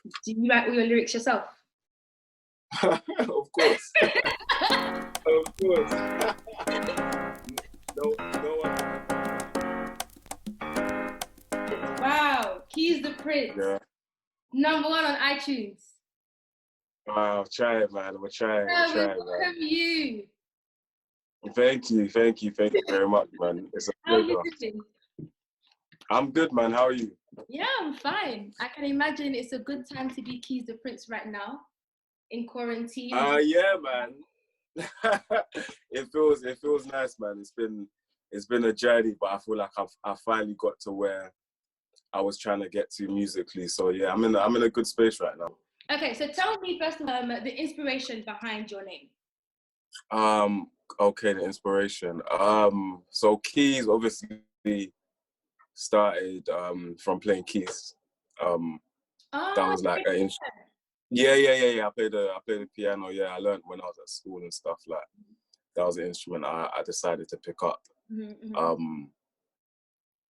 Do you write all your lyrics yourself? Of course. Of course. No one. Wow, Keys the Prince. Yeah. #1 on iTunes. Wow, try it, man. We'll try it. We welcome you. Thank you very much, man. It's a How are pleasure. you doing? I'm good, man. How are you? Yeah, I'm fine. I can imagine it's a good time to be Keys the Prince right now, in quarantine. Yeah, man. It feels nice, man. It's been a journey, but I feel like I finally got to where I was trying to get to musically. So yeah, I'm in a good space right now. Okay, so tell me first of all the inspiration behind your name. Okay, the inspiration. So keys obviously started from playing keys. That was like an instrument. Yeah. I played the piano. Yeah, I learned when I was at school and stuff. Like that was an instrument I decided to pick up. Mm-hmm.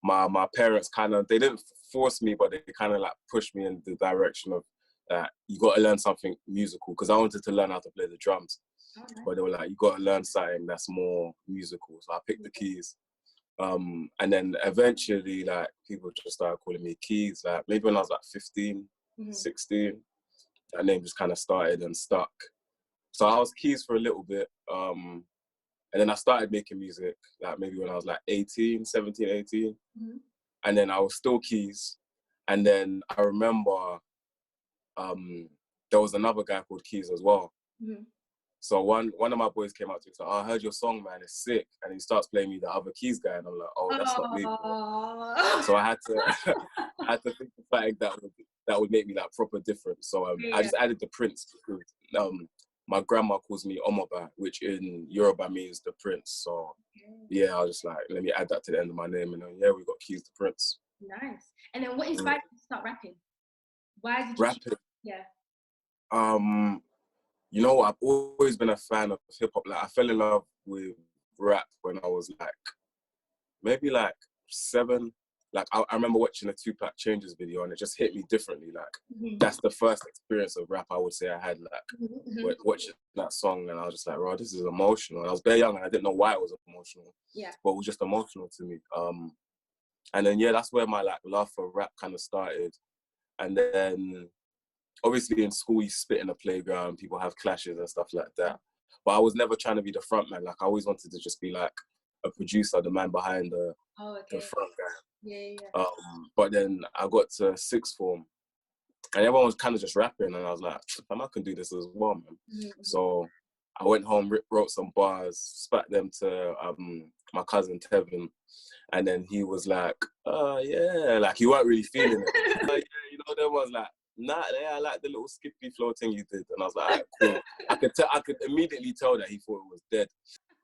My parents they didn't force me, but they kind of like pushed me in the direction of that you got to learn something musical, because I wanted to learn how to play the drums. Okay. But they were like, you got to learn something that's more musical. So I picked the keys. And then eventually, like, people just started calling me Keys. Like, maybe when I was like 15, 16, that name just kind of started and stuck. So I was Keys for a little bit. And then I started making music, like maybe when I was like 17, 18. Mm-hmm. And then I was still Keys. And then I remember there was another guy called Keys as well. Mm-hmm. So one of my boys came up to me and said, I heard your song, man, it's sick. And he starts playing me the other Keys guy. And I'm like, oh, that's not me. So I had to think of something that would make me like proper different. So I just added the Prince because my grandma calls me Omoba, which in Yoruba means the Prince. So yeah, I was just like, let me add that to the end of my name. And then yeah, we got Keys the Prince. Nice. And then what inspired you to start rapping? Why did you rapping? Yeah. You know what? I've always been a fan of hip hop. Like I fell in love with rap when I was like, maybe like 7. Like I remember watching a Tupac Changes video and it just hit me differently. Like that's the first experience of rap I would say I had. Like watching that song and I was just like, bro, this is emotional. And I was very young and I didn't know why it was emotional. Yeah. But it was just emotional to me. And then yeah, that's where my like love for rap kind of started. And then obviously in school you spit in the playground, people have clashes and stuff like that. But I was never trying to be the front man. Like I always wanted to just be like a producer, the man behind the front guy. Yeah. But then I got to sixth form and everyone was kind of just rapping and I was like, I can do this as well, man. Mm-hmm. So I went home, wrote some bars, spat them to my cousin Tevin, and then he was like, yeah, like he weren't really feeling it. Like, yeah, you know, there was like, nah, yeah, I like the little skippy flow thing you did. And I was like, right, cool. I could immediately tell that he thought it was dead.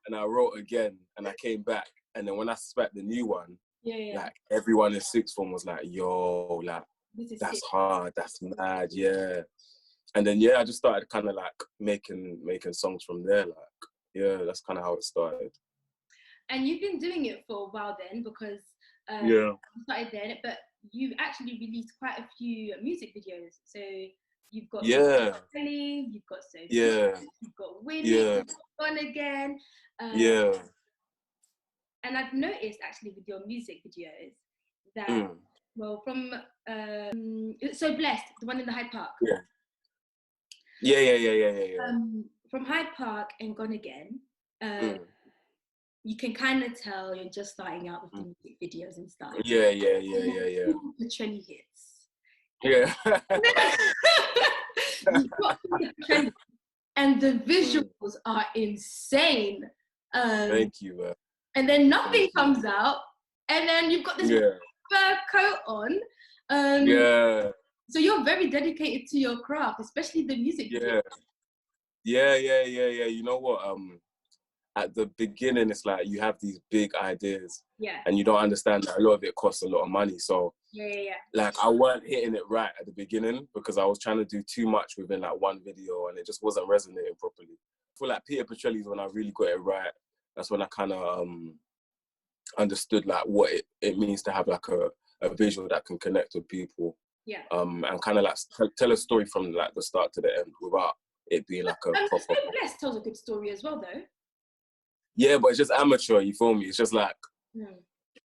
And I wrote again and I came back. And then when I spat the new one, like everyone in sixth form was like, yo, like, that's hard, that's mad, yeah. And then, yeah, I just started kind of like making songs from there. Like, yeah, that's kind of how it started. And you've been doing it for a while then, because you started then, but you've actually released quite a few music videos. So you've got Kelly, you've got So you've got Winnie, you've got Gone Again. And I've noticed actually with your music videos that, well, from So Blessed, the one in the Hyde Park. Yeah. From Hyde Park and Gone Again, you can kind of tell you're just starting out with the music videos and stuff. Yeah. The trendy hits. Yeah. And the visuals are insane. Thank you, man. And then nothing comes out, and then you've got this fur coat on. So you're very dedicated to your craft, especially the music videos. Yeah. You know what? At the beginning, it's like you have these big ideas, and you don't understand that a lot of it costs a lot of money. So, like I weren't hitting it right at the beginning because I was trying to do too much within like one video, and it just wasn't resonating properly. I feel like Peter Petrelli's when I really got it right. That's when I kind of understood like what it means to have like a visual that can connect with people. Yeah. And kind of like tell a story from like the start to the end without it being like a proper. So Blessed tells a good story as well, though. Yeah, but it's just amateur. You feel me? It's just like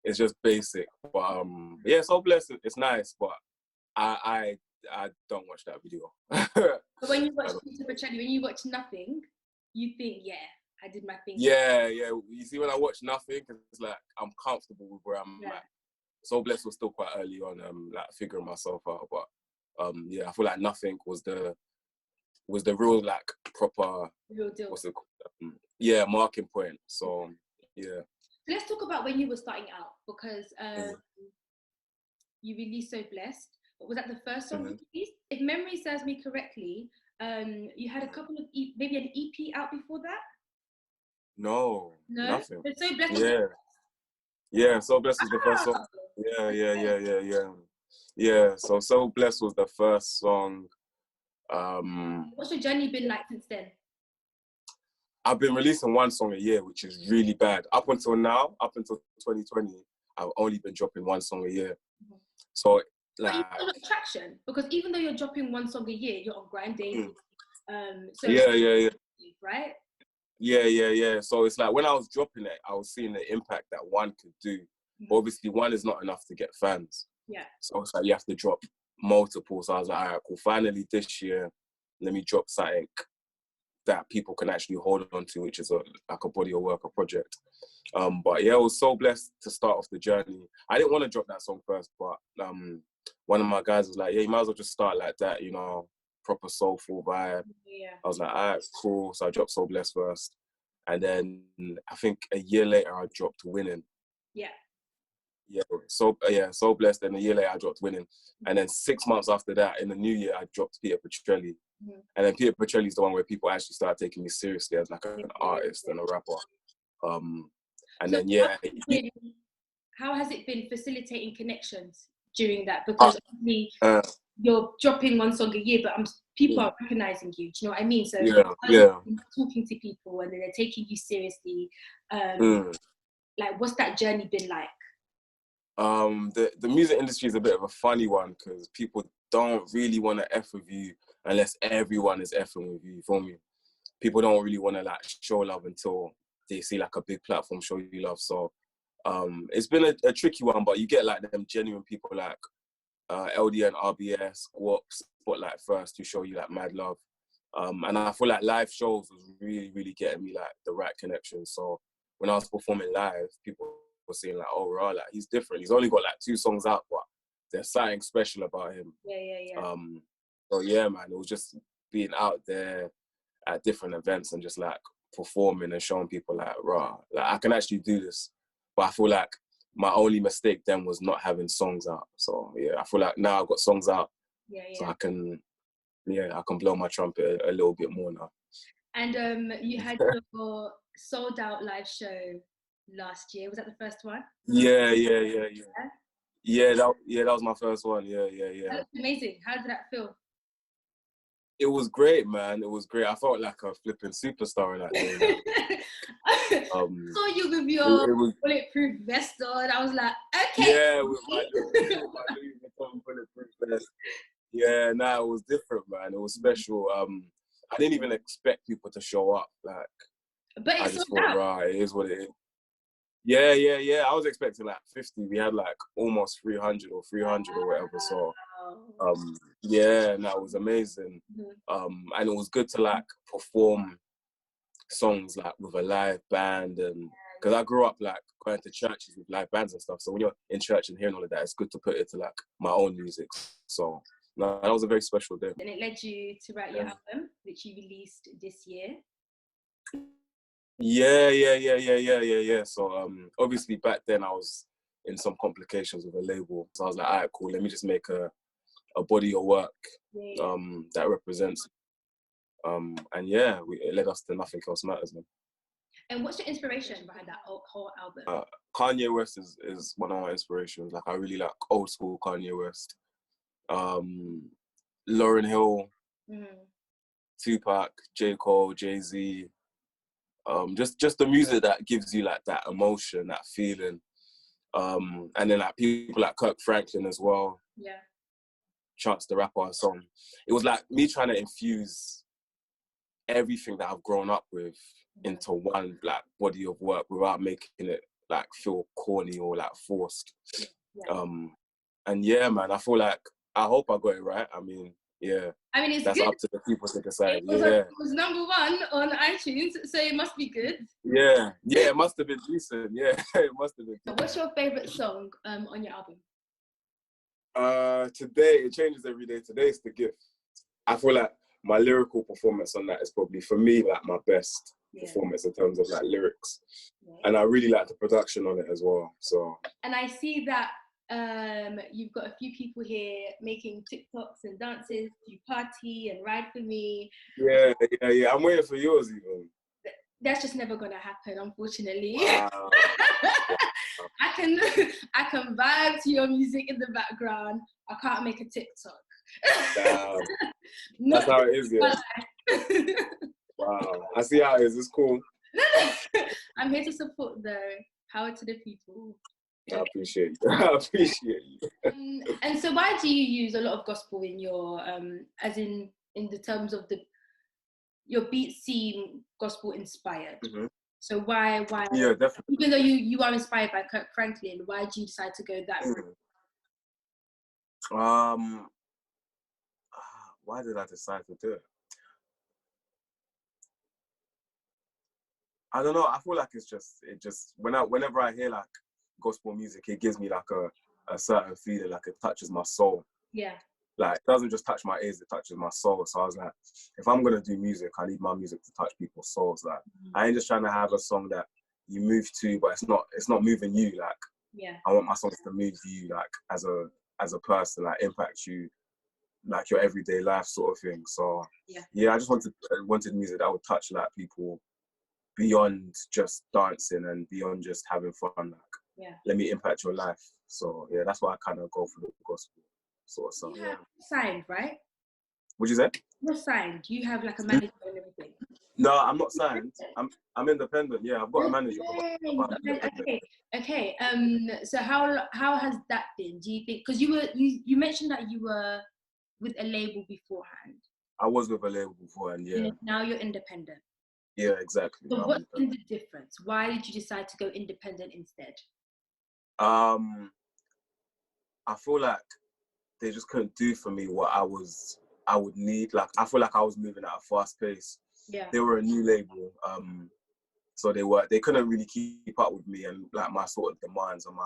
it's just basic. But yeah, So Blessed, it's nice, but I don't watch that video. But when you watch when you watch Nothing, you think, yeah, I did my thing. Yeah. You see, when I watch Nothing, it's like I'm comfortable with where I'm at. So Blessed was still quite early on, like figuring myself out. But yeah, I feel like Nothing was the real like proper real deal. What's it called? Yeah, marking point. So yeah. So let's talk about when you were starting out, because you released So Blessed. Was that the first song you released? If memory serves me correctly, you had a couple of maybe an EP out before that? No, nothing. So Blessed. Yeah, So Blessed was the first song. Yeah. So Blessed was the first song. What's your journey been like since then? I've been releasing one song a year, which is really bad. Up until now, up until 2020, I've only been dropping one song a year. So like, but you got traction, because even though you're dropping one song a year, you're on Grind Daily. So yeah. Right? Yeah. So it's like when I was dropping it, I was seeing the impact that one could do. But obviously, one is not enough to get fans. Yeah. So it's like you have to drop multiple. So I was like, all right, cool. Finally, this year, let me drop something that people can actually hold on to, which is like a body of work, a project. But yeah, I was so blessed to start off the journey. I didn't want to drop that song first, but one of my guys was like, yeah, you might as well just start like that, you know, proper soulful vibe. Yeah. I was like, all right, cool. So I dropped So Blessed first. And then I think a year later, I dropped Winning. Yeah. So Blessed. And a year later, I dropped Winning. And then 6 months after that, in the new year, I dropped Peter Petrelli. And then Peter Petrelli is the one where people actually started taking me seriously as like an artist and a rapper. And so then how has it been facilitating connections during that? Because you're dropping one song a year, but people are recognizing you. Do you know what I mean? So talking to people and then they're taking you seriously. Like, what's that journey been like? The music industry is a bit of a funny one, because people don't really want to F with you unless everyone is effing with you. You feel me? People don't really want to like show love until they see like a big platform show you love. So it's been a tricky one, but you get like them genuine people like LDN, RBS, Guap, Spotlight First, who show you like mad love. And I feel like live shows was really, really getting me like the right connection. So when I was performing live, people were saying like, oh, rah, like he's different. He's only got like 2 songs out, but there's something special about him. Yeah. So yeah, man, it was just being out there at different events and just like performing and showing people like, rah, like I can actually do this. But I feel like my only mistake then was not having songs out. So yeah, I feel like now I've got songs out, so I can blow my trumpet a little bit more now. And you had your sold out live show last year. Was that the first one? Yeah. Yeah, that was my first one. Yeah. That was amazing. How did that feel? It was great, man. It was great. I felt like a flipping superstar in that day. Saw you with your bulletproof vest on. I was like, okay. Yeah, with my Louis Vuitton bulletproof vest. Yeah, it was different, man. It was special. I didn't even expect people to show up. Like, but I just thought, right, it is what it is. Yeah. I was expecting like 50. We had like almost 300 or whatever. So, it was amazing. And it was good to like perform songs like with a live band, and because I grew up like going to churches with live bands and stuff. So when you're in church and hearing all of that, it's good to put it to like my own music. So that was a very special day. And it led you to write your album, which you released this year. Yeah. So obviously back then I was in some complications with a label. So I was like, all right, cool, let me just make a body of work that represents. And it led us to Nothing Else Matters, man. And what's your inspiration behind that whole album? Kanye West is one of my inspirations. Like I really like old school Kanye West. Lauryn Hill, Tupac, J. Cole, Jay-Z. Just the music that gives you like that emotion, that feeling. And then like people like Kirk Franklin as well. Yeah. Chance the Rapper song. It was like me trying to infuse everything that I've grown up with into one like body of work without making it like feel corny or like forced. And yeah, man, I feel like, I hope I got it right. I mean, yeah. I mean, it's that's good. Up to the people to decide. It was number 1 on iTunes, so it must be good. Yeah, it must have been decent. Yeah, it must have been good. What's your favorite song on your album? Today, it changes every day. Today is The Gift. I feel like my lyrical performance on that is probably, for me, like my best performance in terms of like lyrics. And I really like the production on it as well. So. And I see that you've got a few people here making TikToks and dances. You party and ride for me. Yeah. I'm waiting for yours even. That's just never gonna happen, unfortunately. Wow. I can vibe to your music in the background. I can't make a TikTok. Damn. That's how it is, yeah. Wow. I see how it is. It's cool. I'm here to support though. Power to the people. I appreciate you. I appreciate you. And so why do you use a lot of gospel in your, as in the terms of your beats seem gospel inspired? Mm-hmm. So why? Yeah, definitely. Even though you are inspired by Kirk Franklin, why do you decide to go that route? Why did I decide to do it? I don't know. I feel like it just whenever I hear like gospel music, it gives me like a certain feeling, like it touches my soul. Yeah. Like it doesn't just touch my ears, it touches my soul. So I was like, if I'm gonna do music, I need my music to touch people's souls. Like I ain't just trying to have a song that you move to, but it's not moving you. Like I want my songs to move you, like as a person, like impact you, like your everyday life sort of thing. So I just wanted music that would touch like people beyond just dancing and beyond just having fun. Like let me impact your life. So that's why I kind of go for the gospel sort of song. You have signed, right? What'd you say? You're signed. You have like a manager and everything. No, I'm not signed. I'm independent. Yeah, I've got a manager. Okay. So how has that been? Do you think, because you mentioned that you were with a label beforehand? I was with a label beforehand. Yeah. And now you're independent. Yeah, exactly. So what's been the difference? Why did you decide to go independent instead? I feel like they just couldn't do for me what I would need. Like I feel like I was moving at a fast pace. Yeah. They were a new label, so they couldn't really keep up with me and like my sort of demands and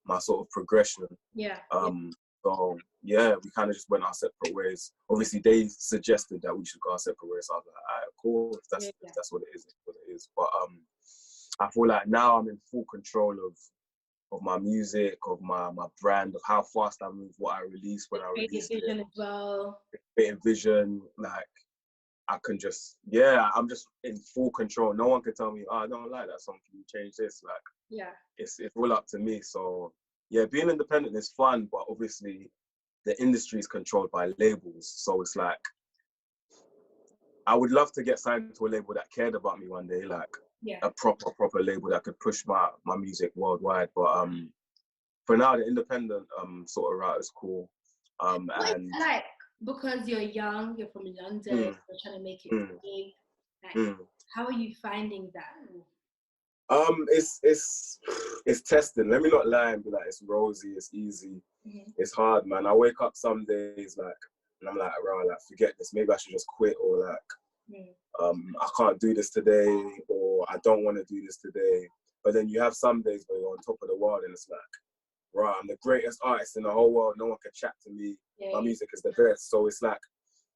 my sort of progression. Yeah. So we kind of just went our separate ways. Obviously, they suggested that we should go our separate ways. So I was like, all right, cool. If that's what it is, it's what it is. But I feel like now I'm in full control of my music, of my brand, of how fast I move, what I release, when I release it. Vision as well. Creative vision, like I can just, I'm just in full control. No one can tell me, I don't like that song, can you change this? Like, it's all up to me. So being independent is fun, but obviously the industry is controlled by labels. So it's like, I would love to get signed to a label that cared about me one day, like a proper label that could push my music worldwide. But for now, the independent sort of route is cool. And like, because you're young, you're from London, you're trying to make it big. Like, how are you finding that? It's testing. Let me not lie and be like it's rosy, it's easy. It's hard, man. I wake up some days like, and I'm like, like forget this. Maybe I should just quit, or like, I can't do this today, or I don't want to do this today. But then you have some days where you're on top of the world, and it's like, I'm the greatest artist in the whole world. No one can chat to me. My music is the best. So it's like,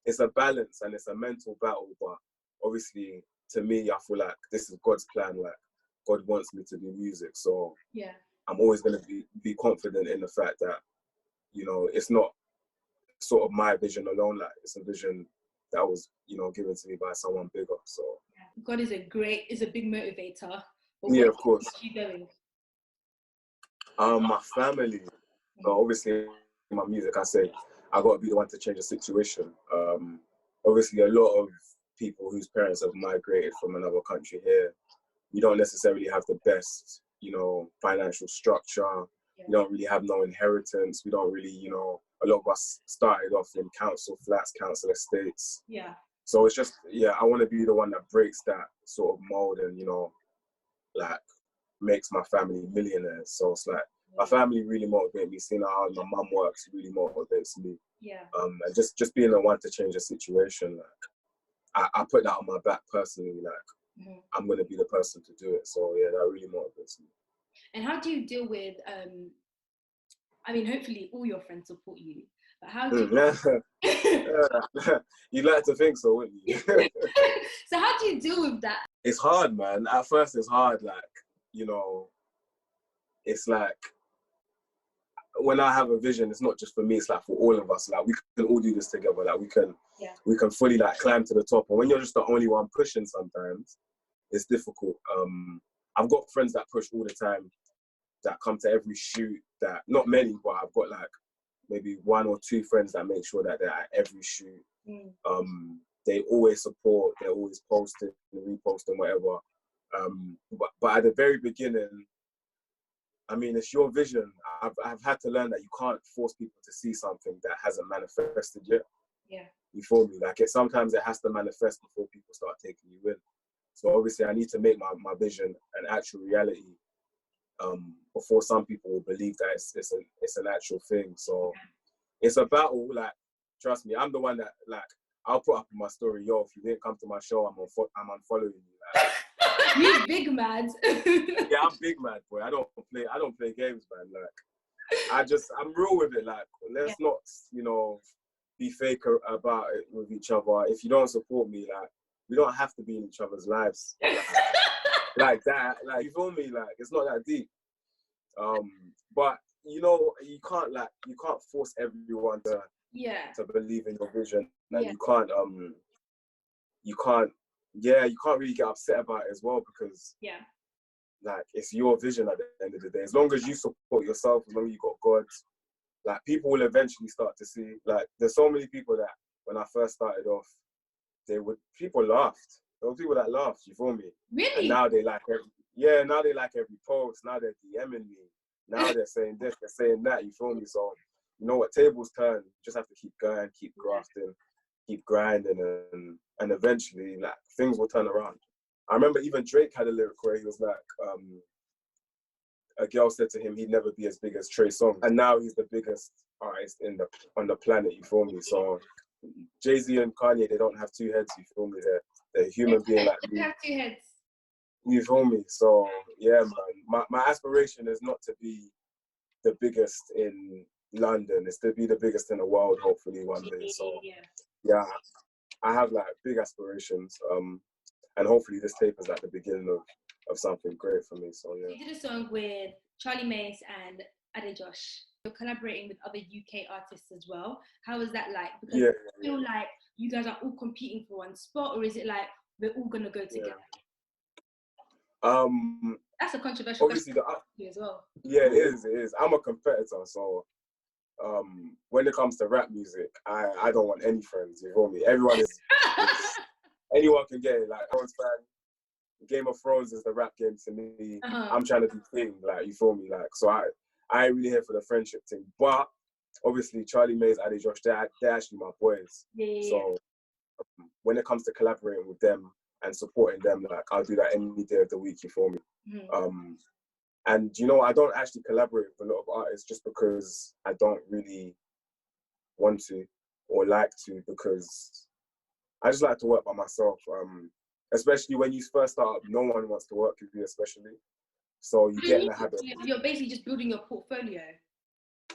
it's a balance and it's a mental battle. But obviously, to me, I feel like this is God's plan. Like, God wants me to do music. So I'm always going to be confident in the fact that, you know, it's not sort of my vision alone. Like, it's a vision that was, you know, given to me by someone bigger. So God is a big motivator. Of course. What are you doing? My family. Obviously, my music, I say, I got to be the one to change the situation. Obviously, a lot of people whose parents have migrated from another country here, we don't necessarily have the best, you know, financial structure. We don't really have no inheritance. We don't really, you know, a lot of us started off in council flats, council estates. Yeah. So it's just, I want to be the one that breaks that sort of mold and, you know, like makes my family millionaires. So it's like, my family really motivates me. Seeing how hard my mum works really motivates me. Yeah. And just being the one to change the situation, like, I put that on my back personally, like, I'm going to be the person to do it. So yeah, that really motivates me. And how do you deal with, I mean, hopefully all your friends support you, but how do you... You'd like to think so, wouldn't you? So how do you deal with that? It's hard, man. At first it's hard, like, you know, it's like, when I have a vision, it's not just for me, it's like for all of us. Like, we can all do this together. Like, we can fully like climb to the top. And when you're just the only one pushing sometimes, it's difficult. I've got friends that push all the time, that come to every shoot, that, not many, but I've got like maybe 1 or 2 friends that make sure that they're at every shoot. They always support, they're always posting, reposting, whatever. But at the very beginning, I mean, it's your vision. I've had to learn that you can't force people to see something that hasn't manifested yet. Yeah. You feel me? Like, sometimes it has to manifest before people start taking you in. So obviously I need to make my vision an actual reality before some people will believe that it's an actual thing. So it's a battle. Like, trust me, I'm the one that, like, I'll put up in my story, yo, if you didn't come to my show, I'm unfollowing you. Like, you big mad. Yeah, I'm big mad, boy. I don't play games, man. Like, I'm real with it. Like, let's not, you know, be fake about it with each other. If you don't support me, like, we don't have to be in each other's lives like that. Like, you feel me? Like, it's not that deep. But you know, you can't force everyone to believe in your vision. Like, you can't really get upset about it as well, because like, it's your vision at the end of the day. As long as you support yourself, as long as you got God, like, people will eventually start to see. Like, there's so many people that when I first started off, people laughed. There were people that laughed, you feel me? Really? And now they like every post. Now they're DMing me. Now they're saying this, they're saying that, you feel me? So, you know what, tables turn. You just have to keep going, keep grafting, keep grinding, and eventually, like, things will turn around. I remember even Drake had a lyric where he was like, a girl said to him he'd never be as big as Trey Songz, and now he's the biggest artist on the planet, you feel me? So Jay-Z and Kanye, they don't have 2 heads, you feel me? They're a human being like me. They have 2 heads. You feel me? So yeah, man, my aspiration is not to be the biggest in London, it's to be the biggest in the world, hopefully one day. So yeah, I have like big aspirations, and hopefully this tape is like the beginning of something great for me. So yeah. You did a song with Charlie Mace and Adejosh. You're collaborating with other UK artists as well. How is that like? Because I feel like you guys are all competing for one spot, or is it like we're all gonna go together? That's a controversial question as well. Yeah, it is. I'm a competitor, so when it comes to rap music, I don't want any friends, you feel me? Everyone is anyone can get it. Like, I was fan. Game of Thrones is the rap game to me. I'm trying to do thing, like, you feel me? Like, so I ain't really here for the friendship thing. But obviously Charlie Mays, Adejosh, they're actually my boys. So when it comes to collaborating with them and supporting them, like, I'll do that any day of the week, you feel me? And you know, I don't actually collaborate with a lot of artists just because I don't really want to or like to, because I just like to work by myself. Especially when you first start up, no one wants to work with you, especially. So you get in the habit. You're basically just building your portfolio.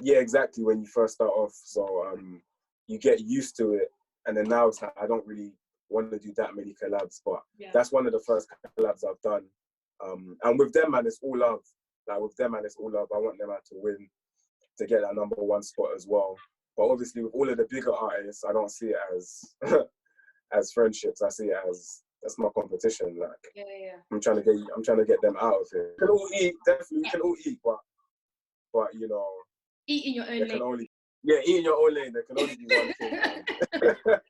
Yeah, exactly. When you first start off, so you get used to it, and then now it's like I don't really want to do that many collabs, but that's one of the first collabs I've done. And with them, man, it's all love. Like, with them, man, it's all love. I want them, man, to win, to get that #1 spot as well. But obviously, with all of the bigger artists, I don't see it as as friendships. I see it as that's my competition. Like, I'm trying to get them out of here. We can all eat, definitely. We can all eat, but you know, eat in your own lane. Eat in your own lane. There can only be one thing. You know what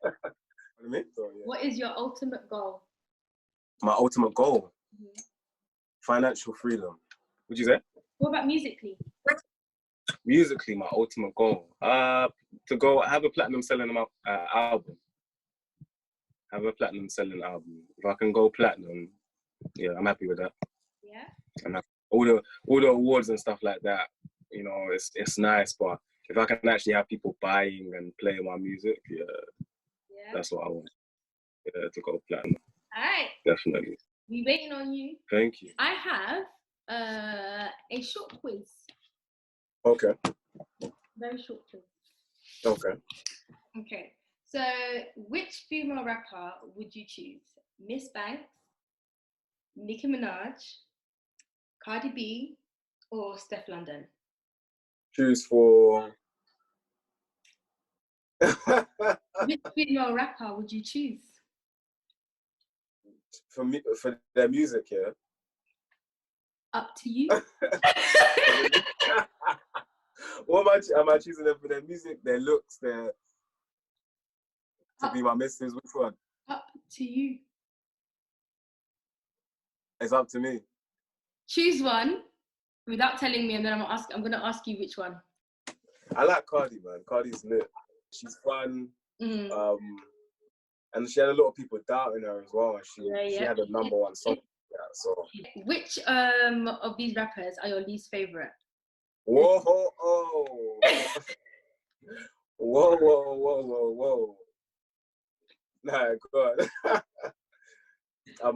I mean? So, yeah. What is your ultimate goal? My ultimate goal? Financial freedom. What'd you say? What about musically? Musically, my ultimate goal, to go have a platinum selling album. Have a platinum selling album. If I can go platinum, yeah, I'm happy with that. Yeah. And all the awards and stuff like that, you know, it's nice. But if I can actually have people buying and playing my music, yeah, that's what I want. Yeah, to go platinum. All right. Definitely. We waiting on you. Thank you. I have a short quiz. Okay. Very short quiz. Okay. Okay. So, which female rapper would you choose? Miss Banks, Nicki Minaj, Cardi B, or Steph London? Choose for. Which female rapper would you choose? For me, for their music, yeah. Up to you. What am I choosing them for their music, their looks, to be my missus? Which one? Up to you. It's up to me. Choose one without telling me, and then I'm gonna ask you which one. I like Cardi, man. Cardi's lit. She's fun. And she had a lot of people doubting her as well. And she had a #1 song. Yeah, so. Which of these rappers are your least favorite? Whoa, oh. Whoa. Nah, God. I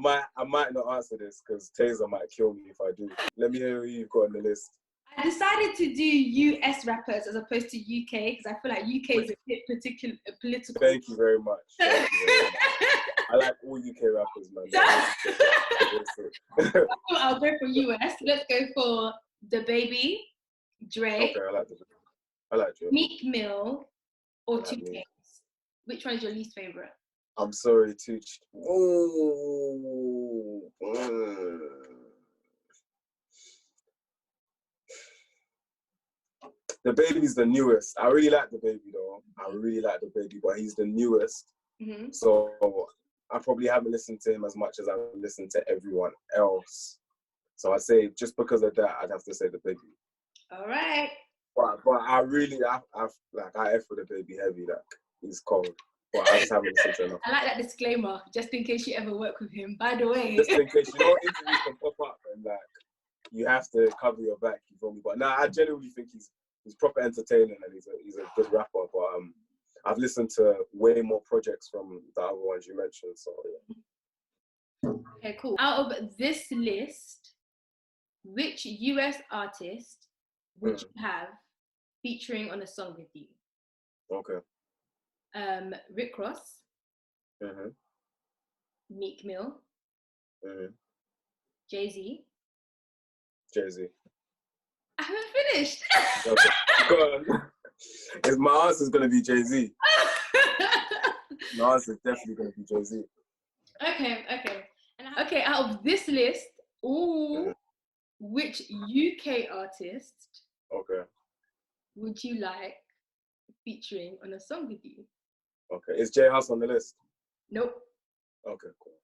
might not answer this because Taser might kill me if I do. Let me hear who you've got on the list. I decided to do US rappers as opposed to UK because I feel like UK is a bit political. Thank you very much. I like all UK rappers, man. I'll go for US. Let's go for DaBaby, Drake. Okay, I like Drake. Meek Mill or 2 Chainz. Which one is your least favorite? I'm sorry, Tooch. Oh. DaBaby's the newest. I really like DaBaby though. I really like DaBaby, but he's the newest. Mm-hmm. So I probably haven't listened to him as much as I've listened to everyone else. So I'd say just because of that, I'd have to say DaBaby. All right. But I really, I F with DaBaby heavy. Like he's cold. But I just haven't listened to enough. I like that disclaimer, just in case you ever work with him. By the way. Just in case, you know, interviews can pop up and like you have to cover your back. You feel me? But I genuinely think he's proper entertaining and he's a good rapper. But I've listened to way more projects from the other ones you mentioned. So yeah. Okay, cool. Out of this list, which US artist would you have featuring on a song with you? Okay. Rick Ross, Mm-hmm. Meek Mill, Mm-hmm. Jay-Z. I haven't finished. Okay. Go on. My answer's gonna be Jay-Z. My answer's definitely gonna be Jay-Z. Okay. Out of this list, which UK artist would you like featuring on a song with you? Okay. Is J House on the list? Nope. Okay, cool.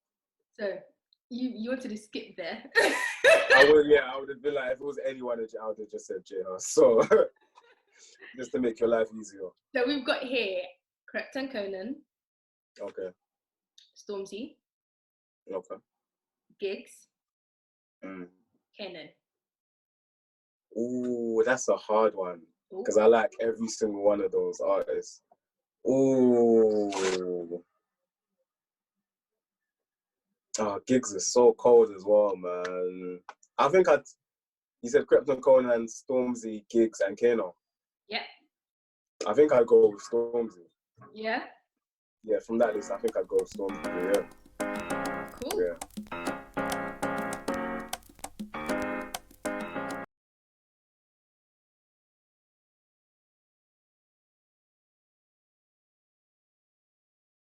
So you wanted to skip there. I would have been like, if it was anyone, I would have just said J House. So just to make your life easier. So we've got here Krypton Conan. Okay. Stormzy. Okay. Gigs. Kenan. Ooh, that's a hard one. Because I like every single one of those artists. Ooh. Oh, Gigs is so cold as well, man. I think you said Krypton Conan, Stormzy, Gigs, and Kano. Yeah. I think I'd go with Stormzy. Yeah? Yeah, from that list, I think I'd go with Stormzy, yeah. Cool. Yeah.